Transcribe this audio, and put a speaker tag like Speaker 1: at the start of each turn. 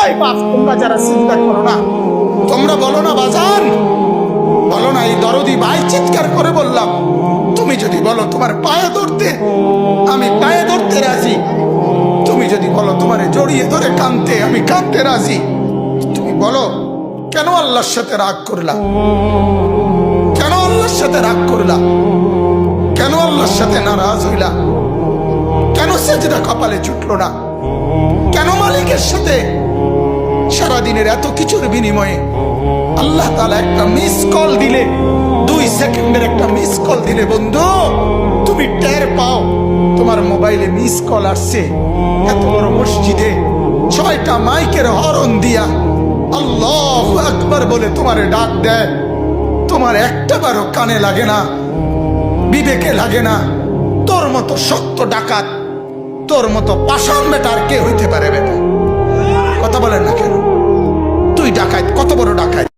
Speaker 1: এই বাপ, তোমরা যারা চিন্তা করো না, তোমরা বলো না বাজান, বলো না। এই দরদি ভাই চিৎকার করে বললাম, তুমি যদি বলো তোমার পায়ে ধরতে, আমি পায়ে ধরতে রাজি। তুমি যদি বলো তোমার জড়িয়ে ধরে কাঁদতে, আমি কাঁদতে রাজি। তুমি বলো কেন আল্লাহর সাথে রাগ করলা? কেন আল্লাহর সাথে রাগ করলা? কেন আল্লাহর সাথে নারাজ হইলা? কেন সেজদা কপালে ছুটলো না? কেন মালিকের সাথে সারাদিনের এত কিছুর বিনিময়ে আল্লাহ তাআলা একটা মিস কল দিলে, 2 সেকেন্ডের একটা মিস কল দিলে বন্ধু, তুমি টের পাও তোমার মোবাইলে মিস কল আসছে। এত বড় মসজিদে 6টা মাইকের হরন দিয়া আল্লাহু আকবার বলে তোমারে ডাক দেয়, তোমার একটাবারও কানে লাগে না, বিবেকে লাগে না। তোর মতো সত্য ডাকাত, তোর মতো পাষাণ বেটার কে হইতে পারে? বেটা কথা বলেন না কেন? তুই ডাকাত, কত বড় ডাকাত!